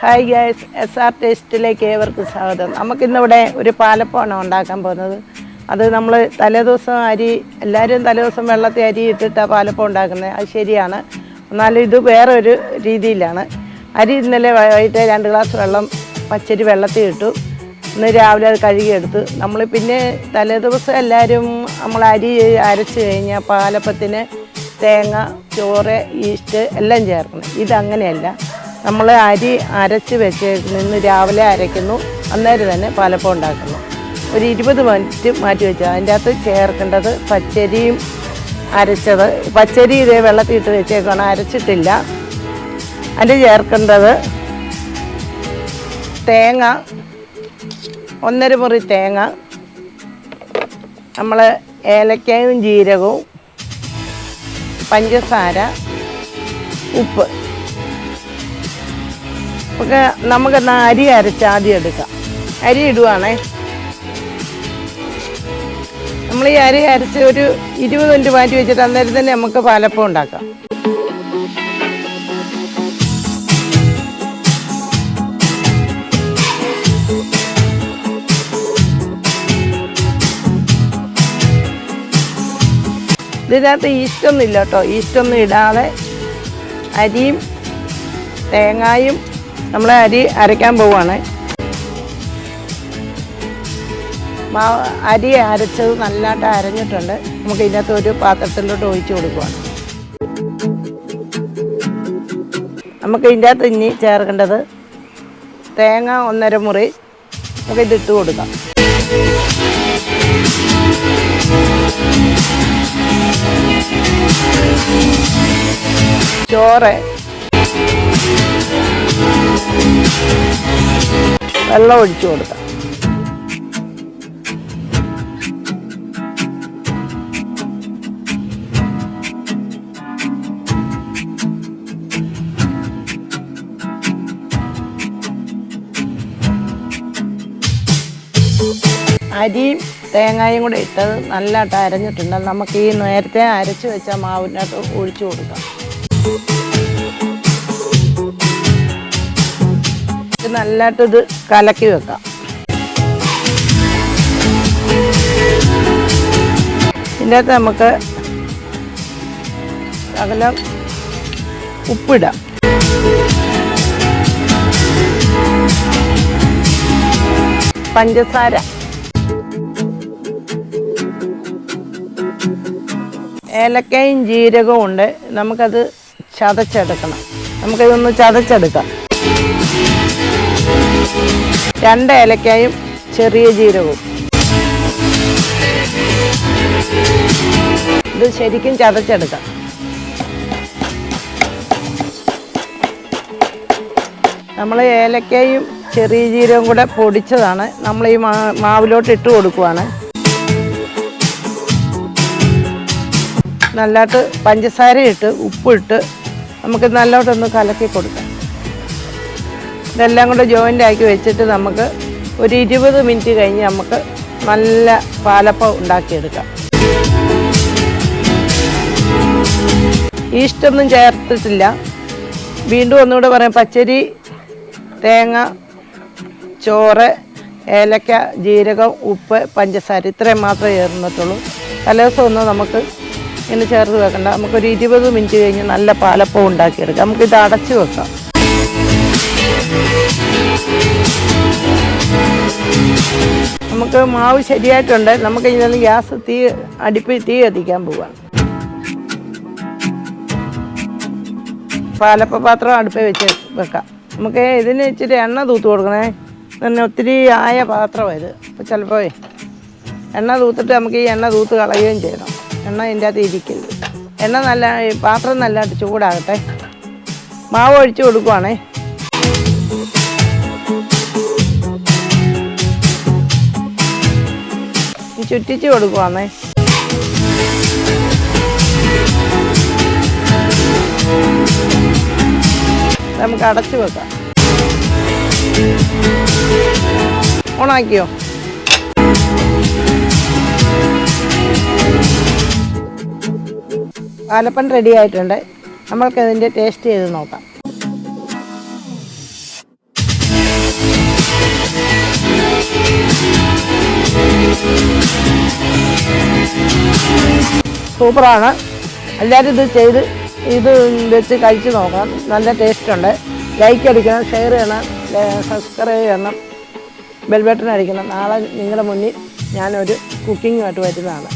Hi guys, SR ടേസ്റ്റിലേക്ക് ഏവർക്കും സ്വാഗതം. നമുക്കിന്നിവിടെ ഒരു പാലപ്പമാണ് ഉണ്ടാക്കാൻ പോകുന്നത്. അത് നമ്മൾ തലേദിവസം എല്ലാവരും തലേദിവസം വെള്ളത്തിൽ അരി ഇട്ടിട്ടാണ് പാലപ്പം ഉണ്ടാക്കുന്നത്. അത് ശരിയാണ്. എന്നാലും ഇത് വേറൊരു രീതിയിലാണ്. അരി ഇന്നലെ വൈകിട്ട് 2 ഗ്ലാസ് വെള്ളം പച്ചരി വെള്ളത്തിൽ ഇട്ടു. ഇന്ന് രാവിലെ അത് കഴുകിയെടുത്ത് നമ്മൾ പിന്നെ തലേദിവസം എല്ലാവരും നമ്മൾ അരി അരച്ച് കഴിഞ്ഞാൽ പാലപ്പത്തിന് തേങ്ങ, ചോറ്, ഈസ്റ്റ് എല്ലാം ചേർക്കണം. ഇതങ്ങനെയല്ല. നമ്മൾ അരി അരച്ച് വെച്ച് രാവിലെ അരയ്ക്കുന്നു, അന്നേരം തന്നെ പാലപ്പം ഉണ്ടാക്കുന്നു. ഒരു 20 മിനിറ്റ് മാറ്റി വെച്ചാൽ അതിൻ്റെ അകത്ത് ചേർക്കേണ്ടത് പച്ചരിയും അരച്ചത്. പച്ചരി ഇതേ വെള്ളത്തിൽ ഇട്ട് വെച്ചേക്കാണ്, അരച്ചിട്ടില്ല. അതിന് ചേർക്കേണ്ടത് തേങ്ങ, 1.5 മുറി തേങ്ങ, നമ്മൾ ഏലക്കയും ജീരകവും, പഞ്ചസാര, ഉപ്പ്. ഒക്കെ നമുക്കെന്നാൽ അരി അരച്ച് ആദ്യം എടുക്കാം. അരി ഇടുവാണേ. നമ്മൾ ഈ അരി അരച്ച് ഒരു 20 മിനിറ്റ് മാറ്റി വെച്ചിട്ട് അന്നേരം തന്നെ നമുക്ക് പാലപ്പം ഉണ്ടാക്കാം. ഇതിനകത്ത് ഈസ്റ്റൊന്നും ഇല്ല കേട്ടോ. ഈസ്റ്റൊന്നും ഇടാതെ അരിയും തേങ്ങായും നമ്മൾ അരി അരയ്ക്കാൻ പോവുകയാണ്. അരി അരച്ചത് നല്ലതായിട്ട് അരഞ്ഞിട്ടുണ്ട്. നമുക്ക് ഇതിനകത്ത് ഒരു പാത്രത്തിലോട്ട് ഒഴിച്ച് കൊടുക്കുകയാണ്. നമുക്ക് ഇതിൻ്റെ അകത്ത് ഇനി ചേർക്കേണ്ടത് തേങ്ങ 1.5 മുറി. നമുക്ക് ഇതിട്ട് കൊടുക്കാം. ചോറ്, വെള്ളം ഒഴിച്ചു കൊടുക്കാം. അരിയും തേങ്ങയും കൂടെ ഇട്ടത് നല്ലതായിട്ട് അരഞ്ഞിട്ടുണ്ട്. നമുക്ക് ഈ നേരത്തെ അരച്ച് വെച്ച മാവിനകത്ത് ഒഴിച്ചു കൊടുക്കാം. നല്ലതായിട്ട് ഇത് കലക്കി വെക്കാം. ഇതിൻ്റെ അകത്ത് നമുക്ക് ശകലം ഉപ്പിടാം. പഞ്ചസാര, ഏലക്കയും ജീരകവും ഉണ്ട്. നമുക്കത് ചതച്ചെടുക്കണം. നമുക്കിതൊന്ന് ചതച്ചെടുക്കാം. 2 ഏലക്കായും ചെറിയ ജീരകവും. ഇത് ശരിക്കും ചതച്ചെടുക്കാം. നമ്മൾ ഏലക്കയും ചെറിയ ജീരകവും കൂടെ പൊടിച്ചതാണ്. നമ്മൾ ഈ മാവിലോട്ട് ഇട്ട് കൊടുക്കുവാണ്. നല്ലതായിട്ട് പഞ്ചസാര ഇട്ട് ഉപ്പിട്ട് നമുക്ക് നല്ലോട്ടൊന്ന് കലക്കി കൊടുക്കാം. ഇതെല്ലാം കൂടെ ജോയിൻ്റ് ആക്കി വെച്ചിട്ട് നമുക്ക് ഒരു 20 മിനിറ്റ് കഴിഞ്ഞ് നമുക്ക് നല്ല പാലപ്പം ഉണ്ടാക്കിയെടുക്കാം. ഈസ്റ്റൊന്നും ചേർത്തിട്ടില്ല. വീണ്ടും ഒന്നുകൂടെ പറയാം. പച്ചരി, തേങ്ങ, ചോറ്, ഏലക്ക, ജീരകം, ഉപ്പ്, പഞ്ചസാര ഇത്രയും മാത്രമേ ചേർന്നിട്ടുള്ളൂ. തലേദിവസം ഒന്നും നമുക്ക് ഇങ്ങനെ ചേർത്ത് വെക്കണ്ട. നമുക്കൊരു 20 മിനിറ്റ് കഴിഞ്ഞ് നല്ല പാലപ്പം ഉണ്ടാക്കിയെടുക്കാം. നമുക്കിത് അടച്ച് വെക്കാം. നമുക്ക് മാവ് ശരിയായിട്ടുണ്ട്. നമുക്ക് ഇതിന് ഗ്യാസ് അടുപ്പിൽ തീ കത്തിക്കാൻ പോവാണ്. പാലപ്പ പാത്രം അടുപ്പിൽ വെച്ച് വെക്കാം. നമുക്ക് ഇതിന് ഇച്ചിരി എണ്ണ തൂത്ത് കൊടുക്കണേ. തന്നെ ഒത്തിരി ആയ പാത്രമാണ് ഇത്. അപ്പോൾ ചിലപ്പോൾ എണ്ണ തൂത്തിട്ട് നമുക്ക് ഈ എണ്ണ തൂത്ത് കളയുകയും ചെയ്യണം. എണ്ണ ഇതിൻ്റെ അകത്ത് ഇരിക്കരുത്. പാത്രം നല്ലതായിട്ട് ചൂടാകട്ടെ. മാവ് ഒഴിച്ച് കൊടുക്കുവാണേ. ചുറ്റിച്ച് കൊടുക്കുവാണേ. നമുക്ക് അടച്ചു വെക്കാം. ഓണാക്കിയോ? പാലപ്പം റെഡി ആയിട്ടുണ്ട്. നമ്മൾക്കതിൻ്റെ ടേസ്റ്റ് ചെയ്ത് നോക്കാം. സൂപ്പറാണ്. എല്ലാവരും ഇത് വെച്ച് കഴിച്ച് നോക്കണം. നല്ല ടേസ്റ്റുണ്ട്. ലൈക്ക് അടിക്കണം, ഷെയർ ചെയ്യണം, സബ്സ്ക്രൈബ് ചെയ്യണം, ബെൽ ബട്ടൺ അടിക്കണം. നാളെ നിങ്ങളുടെ മുന്നിൽ ഞാനൊരു കുക്കിങ്ങുമായിട്ട് വരുന്നതാണ്.